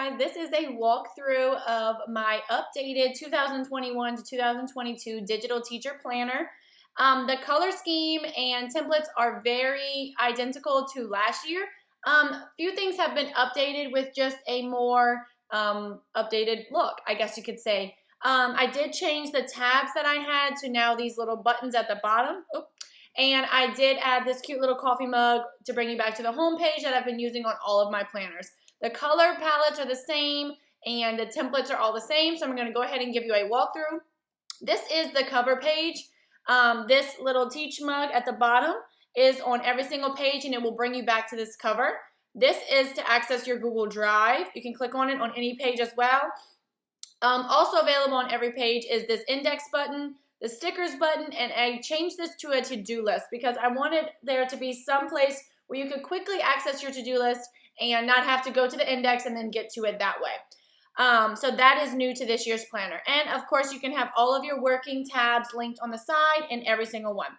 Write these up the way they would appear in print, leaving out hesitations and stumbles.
guys, this is a walkthrough of my updated 2021 to 2022 digital teacher planner. The color scheme and templates are very identical to last year. Few things have been updated with just a more updated look, I guess you could say. I did change the tabs that I had to now these little buttons at the bottom. Oop. And I did add this cute little coffee mug to bring you back to the home page that I've been using on all of my planners. The color palettes are the same and the templates are all the same, so I'm going to go ahead and give you a walkthrough. This is the cover page. This little teach mug at the bottom is on every single page and it will bring you back to this cover. This is to access your Google Drive. You can click on it on any page as well. Also available on every page is this index button, the stickers button, and I changed this to a to-do list because I wanted there to be some place where you could quickly access your to-do list and not have to go to the index and then get to it that way. So that is new to this year's planner. And of course, you can have all of your working tabs linked on the side in every single one.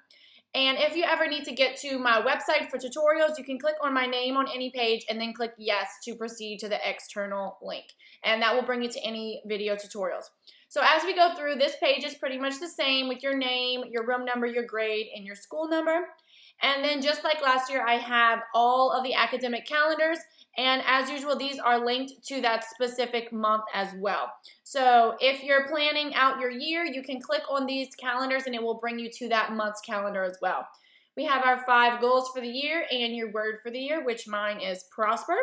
And if you ever need to get to my website for tutorials, you can click on my name on any page and then click yes to proceed to the external link. And that will bring you to any video tutorials. So as we go through, this page is pretty much the same with your name, your room number, your grade, and your school number. And then just like last year, I have all of the academic calendars. And as usual, these are linked to that specific month as well. So if you're planning out your year, you can click on these calendars and it will bring you to that month's calendar as well. We have our 5 goals for the year and your word for the year, which mine is prosper.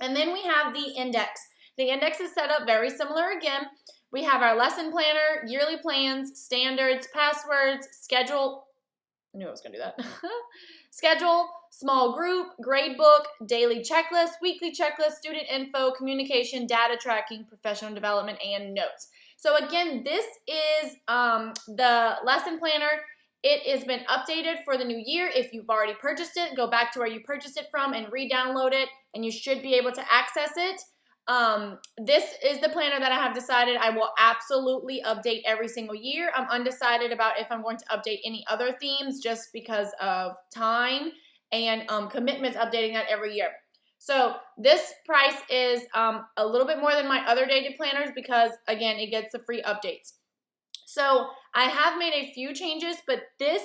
And then we have the index. The index is set up very similar again. We have our lesson planner, yearly plans, standards, passwords, schedule. I knew I was going to do that. Schedule, small group, gradebook, daily checklist, weekly checklist, student info, communication, data tracking, professional development, and notes. So again, this is the lesson planner. It has been updated for the new year. If you've already purchased it, go back to where you purchased it from and re-download it, and you should be able to access it. This is the planner that I have decided I will absolutely update every single year. I'm undecided about if I'm going to update any other themes just because of time and commitments updating that every year. So this price is a little bit more than my other dated planners because, again, it gets the free updates. So I have made a few changes, but this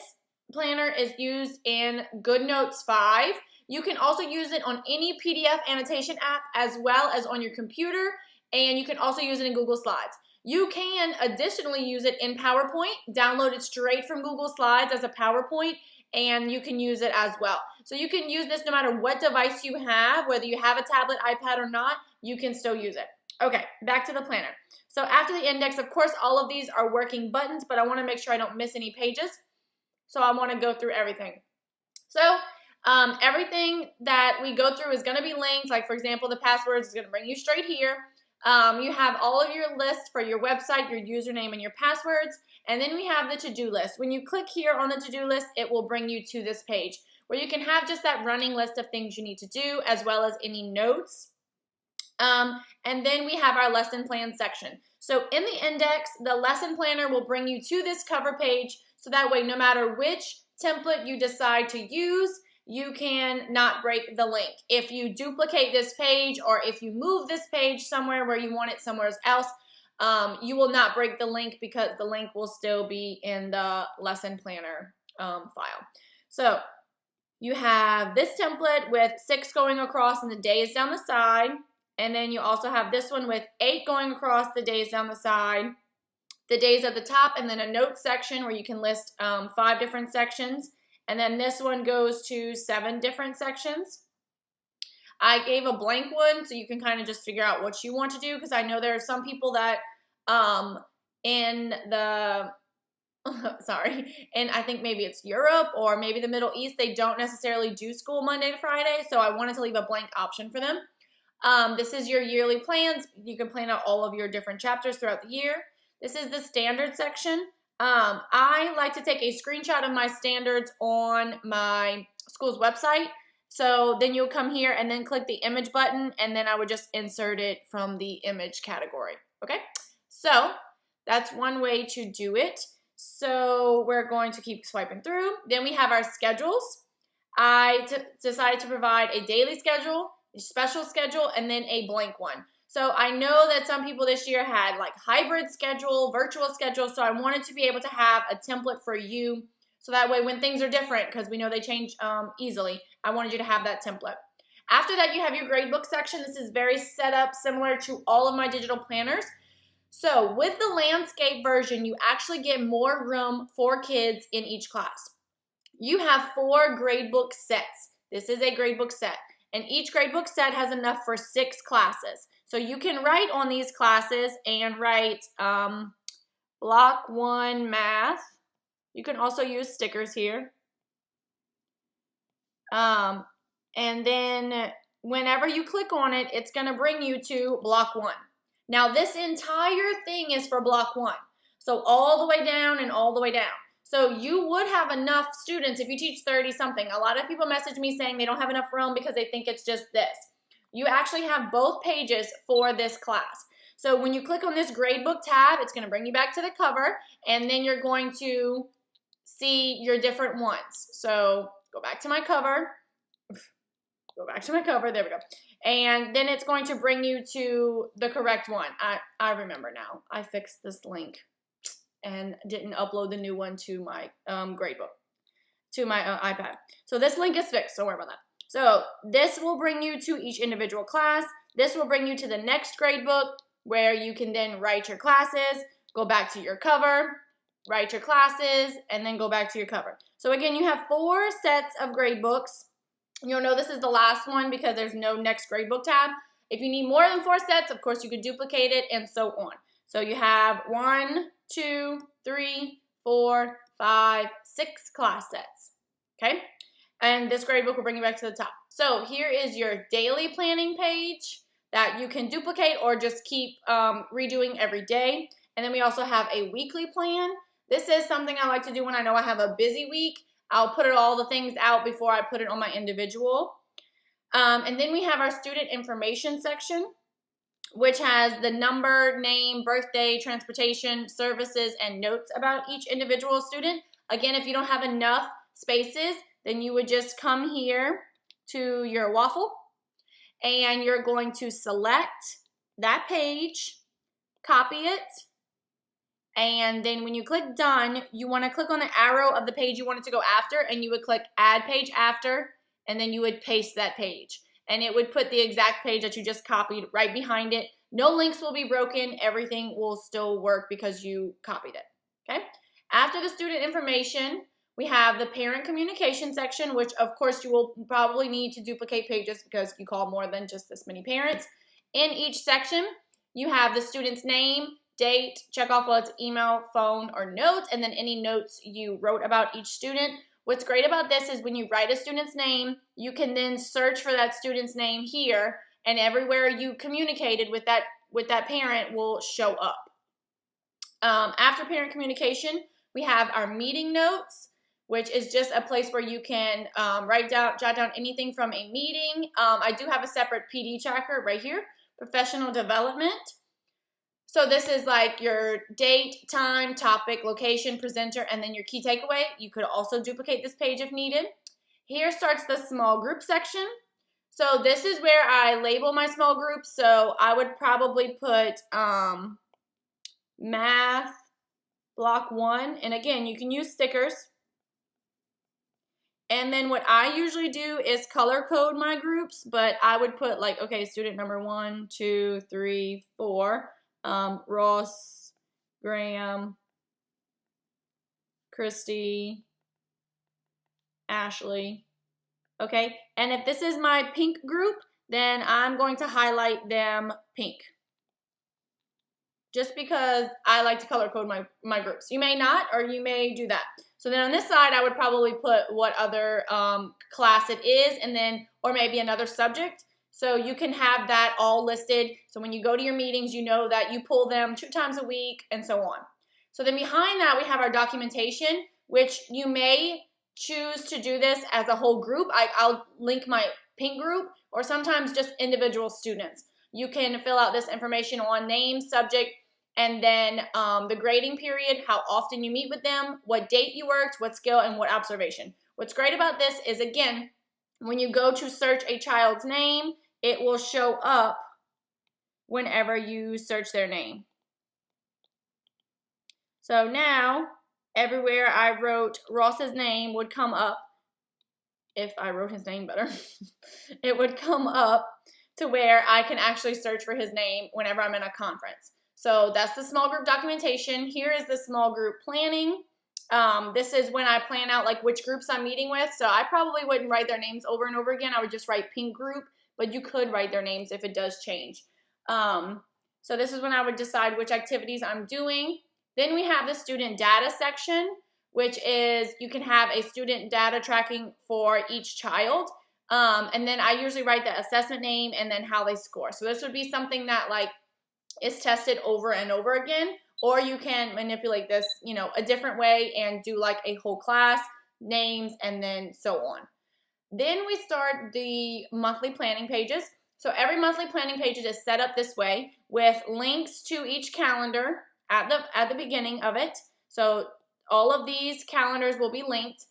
planner is used in Goodnotes 5. You can also use it on any PDF annotation app as well as on your computer, and you can also use it in Google Slides. You can additionally use it in PowerPoint, download it straight from Google Slides as a PowerPoint, and you can use it as well. So you can use this no matter what device you have, whether you have a tablet, iPad, or not, you can still use it. Okay, back to the planner. So after the index, of course, all of these are working buttons, but I want to make sure I don't miss any pages. So I want to go through everything. So everything that we go through is going to be linked. Like, for example, the passwords is going to bring you straight here. You have all of your lists for your website, your username, and your passwords. And then we have the to-do list. When you click here on the to-do list, it will bring you to this page where you can have just that running list of things you need to do as well as any notes. And then we have our lesson plan section. So in the index, the lesson planner will bring you to this cover page. So that way, no matter which template you decide to use, you can not break the link. If you duplicate this page or if you move this page somewhere where you want it somewhere else, you will not break the link because the link will still be in the lesson planner file. So you have this template with 6 going across and the days down the side. And then you also have this one with 8 going across, the days down the side, the days at the top, and then a notes section where you can list 5 different sections. And then this one goes to 7 different sections. I gave a blank one so you can kind of just figure out what you want to do because I know there are some people that in the, and I think maybe it's Europe or maybe the Middle East, they don't necessarily do school Monday to Friday, so I wanted to leave a blank option for them. This is your yearly plans. You can plan out all of your different chapters throughout the year. This is the standard section. I like to take a screenshot of my standards on my school's website. So then you'll come here and then click the image button, and then I would just insert it from the image category. Okay, so that's one way to do it. So we're going to keep swiping through. Then we have our schedules. I decided to provide a daily schedule, a special schedule, and then a blank one. So I know that some people this year had like hybrid schedule, virtual schedule, so I wanted to be able to have a template for you so that way when things are different, because we know they change easily, I wanted you to have that template. After that, you have your gradebook section. This is very set up similar to all of my digital planners. So with the landscape version, you actually get more room for kids in each class. You have 4 gradebook sets. This is a gradebook set, and each gradebook set has enough for 6 classes. So you can write on these classes and write block 1 math. You can also use stickers here. And then whenever you click on it, it's going to bring you to block 1. Now this entire thing is for block 1. So all the way down and all the way down. So you would have enough students if you teach 30 something. A lot of people message me saying they don't have enough room because they think it's just this. You actually have both pages for this class. So when you click on this gradebook tab, it's going to bring you back to the cover, and then you're going to see your different ones. So go back to my cover. Go back to my cover. There we go. And then it's going to bring you to the correct one. I remember now. I fixed this link and didn't upload the new one to my gradebook, to my iPad. So this link is fixed. Don't worry about that. So this will bring you to each individual class. This will bring you to the next gradebook where you can then write your classes, go back to your cover, write your classes, and then go back to your cover. So again, you have 4 sets of gradebooks. You'll know this is the last one because there's no next gradebook tab. If you need more than 4 sets, of course, you could duplicate it and so on. So you have 1, 2, 3, 4, 5, 6 class sets, okay? And this gradebook will bring you back to the top. So here is your daily planning page that you can duplicate or just keep redoing every day. And then we also have a weekly plan. This is something I like to do when I know I have a busy week. I'll put all the things out before I put it on my individual. And then we have our student information section, which has the number, name, birthday, transportation, services, and notes about each individual student. Again, if you don't have enough spaces, then you would just come here to your waffle, and you're going to select that page, copy it, and then when you click done, you want to click on the arrow of the page you want it to go after, and you would click add page after, and then you would paste that page. And it would put the exact page that you just copied right behind it. No links will be broken. Everything will still work because you copied it, okay? After the student information, we have the parent communication section, which of course you will probably need to duplicate pages because you call more than just this many parents. In each section, you have the student's name, date, check off whether it's email, phone, or notes, and then any notes you wrote about each student. What's great about this is when you write a student's name, you can then search for that student's name here, and everywhere you communicated with that parent will show up. After parent communication, we have our meeting notes, which is just a place where you can jot down anything from a meeting. I do have a separate PD tracker right here, professional development. So this is like your date, time, topic, location, presenter, and then your key takeaway. You could also duplicate this page if needed. Here starts the small group section. So this is where I label my small groups. So I would probably put math, block 1. And again, you can use stickers. And then what I usually do is color code my groups, but I would put like, okay, student number 1, 2, 3, 4. Ross, Graham, Christy, Ashley, okay? And if this is my pink group, then I'm going to highlight them pink. Just because I like to color code my groups. You may not, or you may do that. So then on this side, I would probably put what other class it is, and then, or maybe another subject. So you can have that all listed. So when you go to your meetings, you know that you pull them 2 times a week and so on. So then behind that, we have our documentation, which you may choose to do this as a whole group. I'll link my pink group, or sometimes just individual students. You can fill out this information on name, subject, and then the grading period, how often you meet with them, what date you worked, what skill, and what observation. What's great about this is, again, when you go to search a child's name, it will show up whenever you search their name. So now, everywhere I wrote Ross's name would come up. If I wrote his name better, it would come up to where I can actually search for his name whenever I'm in a conference. So that's the small group documentation. Here is the small group planning. This is when I plan out like which groups I'm meeting with. So I probably wouldn't write their names over and over again. I would just write pink group, but you could write their names if it does change. So this is when I would decide which activities I'm doing. Then we have the student data section, which is you can have a student data tracking for each child. And then I usually write the assessment name and then how they score. So this would be something that like is tested over and over again, or you can manipulate this, you know, a different way and do like a whole class, names, and then so on. Then we start the monthly planning pages. So every monthly planning page is set up this way with links to each calendar at the beginning of it. So all of these calendars will be linked.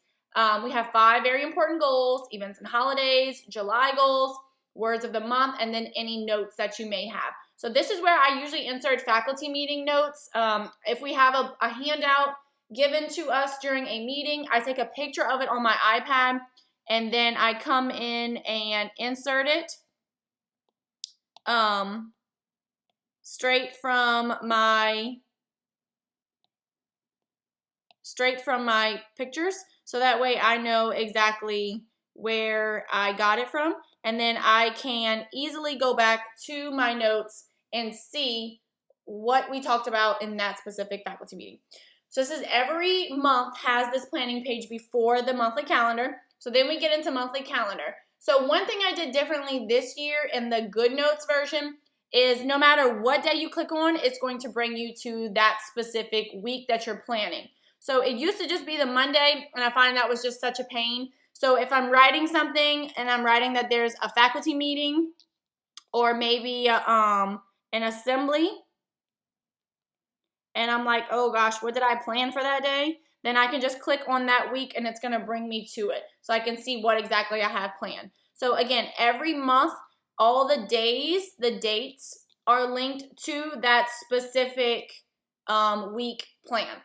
We have 5 very important goals: events and holidays, July goals, words of the month, and then any notes that you may have. So this is where I usually insert faculty meeting notes. If we have a handout given to us during a meeting, I take a picture of it on my iPad, and then I come in and insert it straight from my pictures, so that way I know exactly where I got it from, and then I can easily go back to my notes and see what we talked about in that specific faculty meeting. So this is every month has this planning page before the monthly calendar. So then we get into monthly calendar. So one thing I did differently this year in the Goodnotes version is no matter what day you click on, it's going to bring you to that specific week that you're planning. So it used to just be the Monday, and I find that was just such a pain. So if I'm writing something and I'm writing that there's a faculty meeting or maybe an assembly, and I'm like, oh gosh, what did I plan for that day? Then I can just click on that week and it's going to bring me to it. So I can see what exactly I have planned. So again, every month, all the days, the dates are linked to that specific week plan.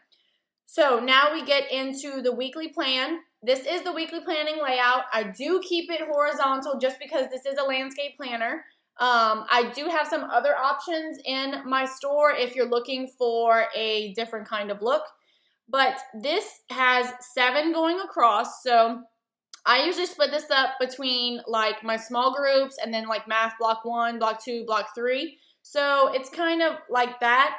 So now we get into the weekly plan. This is the weekly planning layout. I do keep it horizontal just because this is a landscape planner. I do have some other options in my store if you're looking for a different kind of look. But this has 7 going across, so I usually split this up between like my small groups and then like math block 1, block 2, block 3. So it's kind of like that,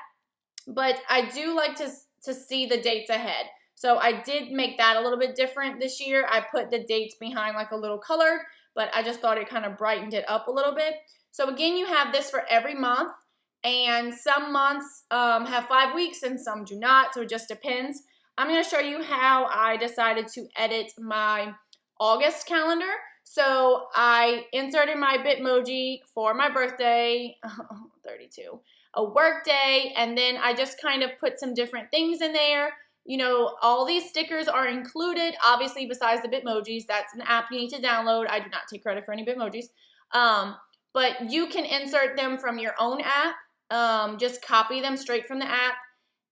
but I do like to see the dates ahead. So I did make that a little bit different this year. I put the dates behind like a little colored, but I just thought it kind of brightened it up a little bit. So again, you have this for every month, and some months have 5 weeks and some do not, so it just depends. I'm going to show you how I decided to edit my August calendar. So I inserted my Bitmoji for my birthday, 32, a work day, and then I just kind of put some different things in there. You know, all these stickers are included, obviously, besides the Bitmojis. That's an app you need to download. I do not take credit for any Bitmojis. But you can insert them from your own app. Just copy them straight from the app.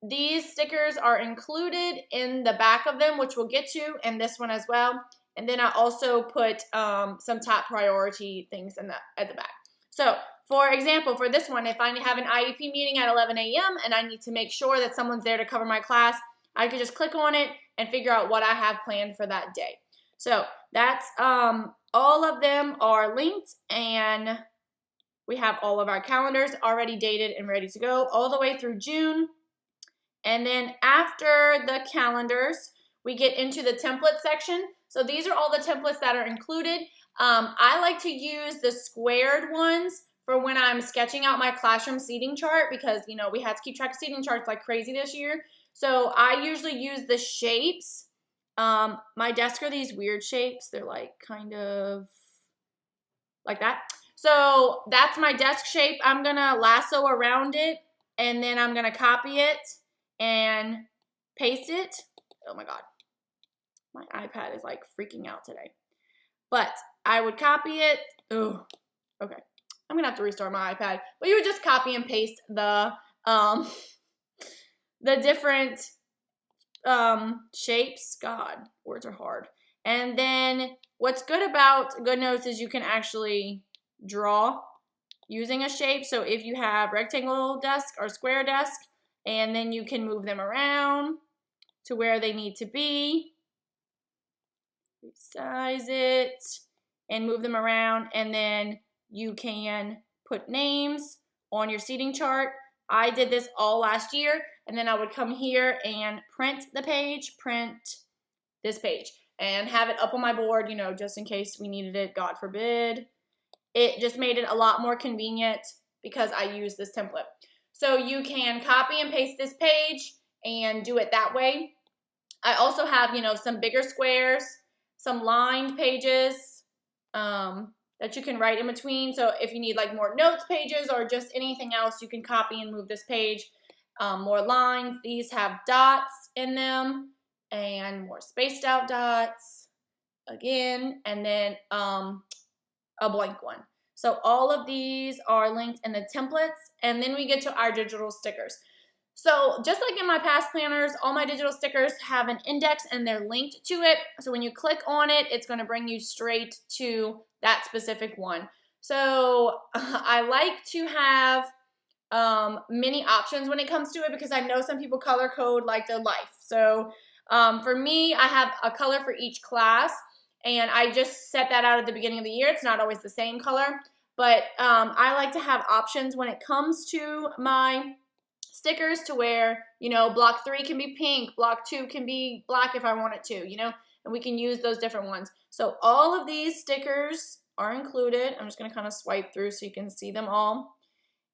These stickers are included in the back of them, which we'll get to, and this one as well. And then I also put some top priority things at the back. So, for example, for this one, if I have an IEP meeting at 11 a.m. and I need to make sure that someone's there to cover my class, I could just click on it and figure out what I have planned for that day. So that's all of them are linked, and we have all of our calendars already dated and ready to go all the way through June. And then after the calendars, we get into the template section. So these are all the templates that are included. I like to use the squared ones for when I'm sketching out my classroom seating chart because, you know, we had to keep track of seating charts like crazy this year. So I usually use the shapes. My desk are these weird shapes. They're like kind of like that. So that's my desk shape. I'm going to lasso around it, and then I'm going to copy it and paste it. Oh my God. My iPad is like freaking out today. But I would copy it. Oh, okay. I'm gonna have to restart my iPad, but you would just copy and paste the different shapes. God, words are hard. And then what's good about Goodnotes is you can actually draw using a shape. So if you have rectangle desk or square desk, and then you can move them around to where they need to be, resize it, and move them around, and then you can put names on your seating chart. I did this all last year, and then I would come here and print the page, print this page, and have it up on my board, you know, just in case we needed it, God forbid. It just made it a lot more convenient because I use this template. So you can copy and paste this page and do it that way. I also have, you know, some bigger squares, some lined pages that you can write in between. So if you need like more notes pages or just anything else, you can copy and move this page. More lines. These have dots in them and more spaced out dots again, and then a blank one. So all of these are linked in the templates, and then we get to our digital stickers. So just like in my past planners, all my digital stickers have an index and they're linked to it. So when you click on it, it's going to bring you straight to that specific one. So I like to have many options when it comes to it because I know some people color code like their life. So for me, I have a color for each class, and I just set that out at the beginning of the year. It's not always the same color, but I like to have options when it comes to my stickers to where, you know, block 3 can be pink, block 2 can be black if I want it to, you know, and we can use those different ones. So all of these stickers are included. I'm just going to kind of swipe through so you can see them all.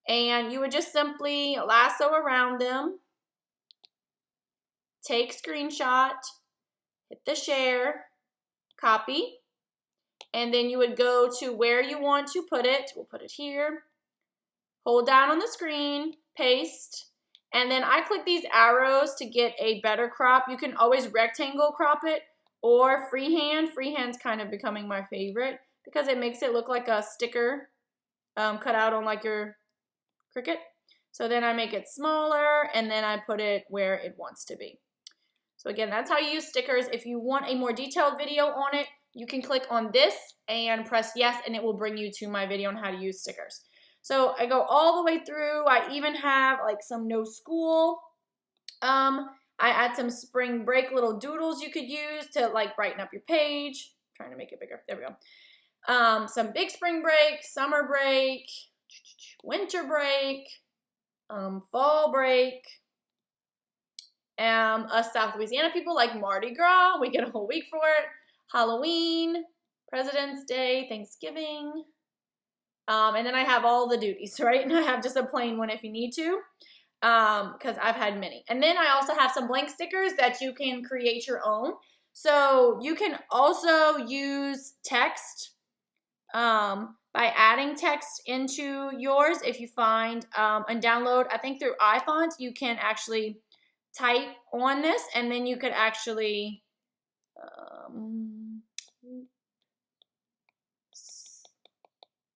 And you would just simply lasso around them, take screenshot, hit the share, copy, and then you would go to where you want to put it. We'll put it here. Hold down on the screen, paste, and then I click these arrows to get a better crop. You can always rectangle crop it or freehand. Freehand's kind of becoming my favorite because it makes it look like a sticker cut out on like your Cricut. So then I make it smaller and then I put it where it wants to be. So again, that's how you use stickers. If you want a more detailed video on it, you can click on this and press yes, and it will bring you to my video on how to use stickers. So I go all the way through. I even have like some no school. I add some spring break little doodles you could use to like brighten up your page. I'm trying to make it bigger. There we go. Some big spring break, summer break, winter break, fall break. Us South Louisiana people like Mardi Gras. We get a whole week for it. Halloween, President's Day, Thanksgiving. And then I have all the duties, right? And I have just a plain one if you need to, because I've had many. And then I also have some blank stickers that you can create your own. So you can also use text by adding text into yours. If you find and download, I think through iFont, you can actually type on this, and then you could actually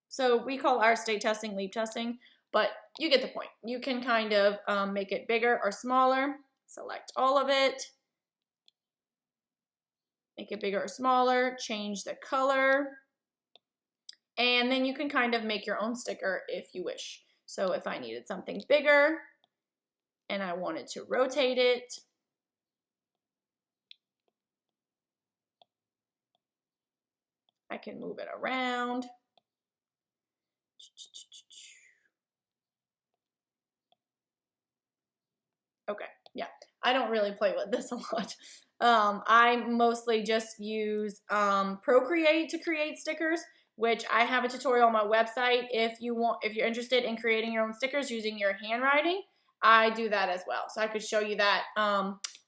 so we call our state testing leap testing, but you get the point. You can kind of make it bigger or smaller. Select all of it. Make it bigger or smaller. Change the color. And then you can kind of make your own sticker if you wish. So if I needed something bigger and I wanted to rotate it, I can move it around. Okay, yeah, I don't really play with this a lot. I mostly just use Procreate to create stickers, which I have a tutorial on my website. If you're interested in creating your own stickers using your handwriting, I do that as well. So I could show you that.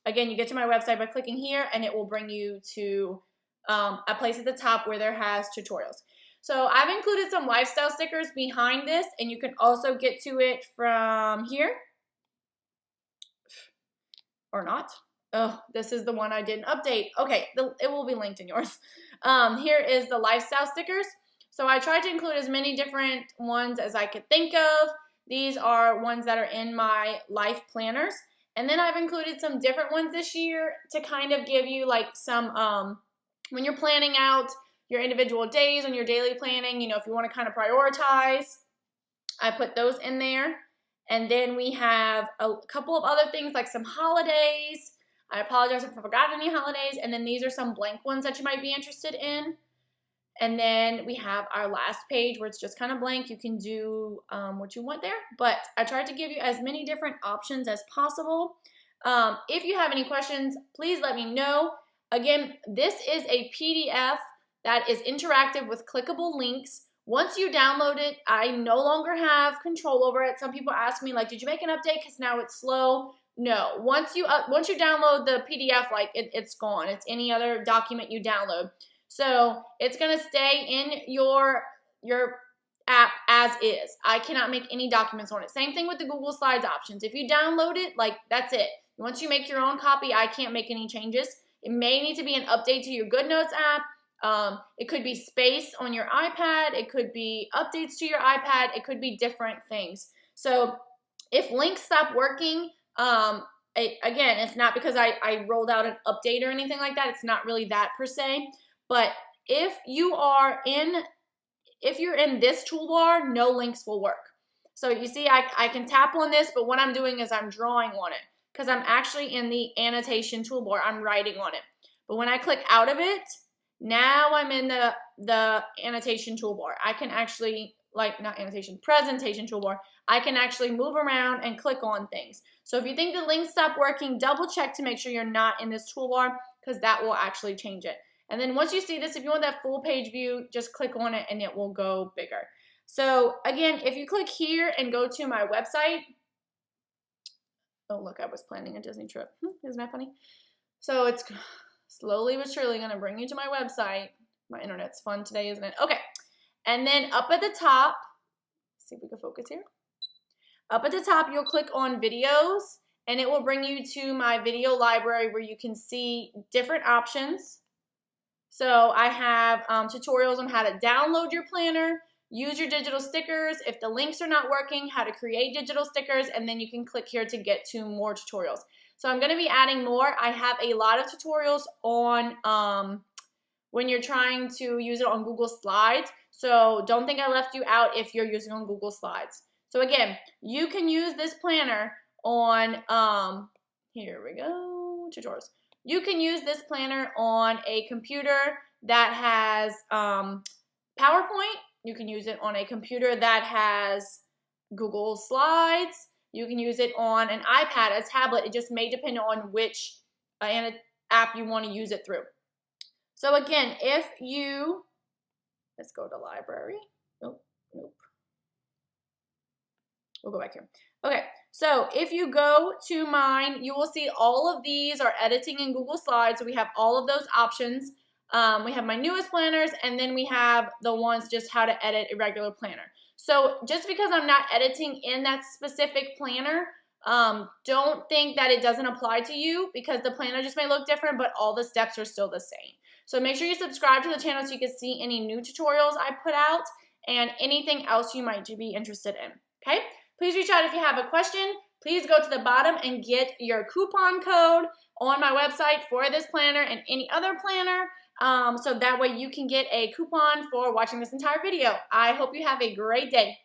Again, you get to my website by clicking here, and it will bring you to a place at the top where there has tutorials. So I've included some lifestyle stickers behind this, and you can also get to it from here. Or not. Oh, this is the one I didn't update. Okay, it will be linked in yours. Here is the lifestyle stickers. So I tried to include as many different ones as I could think of. These are ones that are in my life planners. And then I've included some different ones this year to kind of give you like some, when you're planning out your individual days and your daily planning, you know, if you want to kind of prioritize, I put those in there. And then we have a couple of other things like some holidays. I apologize if I forgot any holidays. And then these are some blank ones that you might be interested in. And then we have our last page where it's just kind of blank. You can do what you want there. But I tried to give you as many different options as possible. If you have any questions, please let me know. Again, this is a PDF that is interactive with clickable links. Once you download it, I no longer have control over it. Some people ask me, like, did you make an update because now it's slow? No. Once you download the PDF, like, it's gone. It's any other document you download. So it's going to stay in your app as is. I cannot make any documents on it. Same thing with the Google Slides options. If you download it, like, that's it. Once you make your own copy, I can't make any changes. It may need to be an update to your Goodnotes app. It could be space on your iPad. It could be updates to your iPad. It could be different things. So if links stop working, again, it's not because I rolled out an update or anything like that. It's not really that per se. But if you're in this toolbar, no links will work. So you see, I can tap on this, but what I'm doing is I'm drawing on it because I'm actually in the annotation toolbar. I'm writing on it. But when I click out of it, now I'm in the annotation toolbar. I can actually, presentation toolbar. I can actually move around and click on things. So if you think the links stop working, double check to make sure you're not in this toolbar because that will actually change it. And then once you see this, if you want that full page view, just click on it and it will go bigger. So again, if you click here and go to my website, oh look, I was planning a Disney trip. Isn't that funny? So it's slowly but surely going to bring you to my website. My internet's fun today, isn't it? Okay. And then up at the top, let's see if we can focus here. Up at the top, you'll click on videos and it will bring you to my video library where you can see different options. So I have tutorials on how to download your planner, use your digital stickers, if the links are not working, how to create digital stickers, and then you can click here to get to more tutorials. So I'm going to be adding more. I have a lot of tutorials on when you're trying to use it on Google Slides. So don't think I left you out if you're using on Google Slides. So again, you can use this planner on, here we go, tutorials. You can use this planner on a computer that has PowerPoint. You can use it on a computer that has Google Slides. You can use it on an iPad, a tablet. It just may depend on which app you want to use it through. So again, if you, let's go to library. Nope. We'll go back here. Okay, so if you go to mine, you will see all of these are editing in Google Slides. So we have all of those options. We have my newest planners, and then we have the ones just how to edit a regular planner. So just because I'm not editing in that specific planner, don't think that it doesn't apply to you because the planner just may look different, but all the steps are still the same. So make sure you subscribe to the channel so you can see any new tutorials I put out and anything else you might be interested in, okay? Please reach out if you have a question. Please go to the bottom and get your coupon code on my website for this planner and any other planner. So that way you can get a coupon for watching this entire video. I hope you have a great day.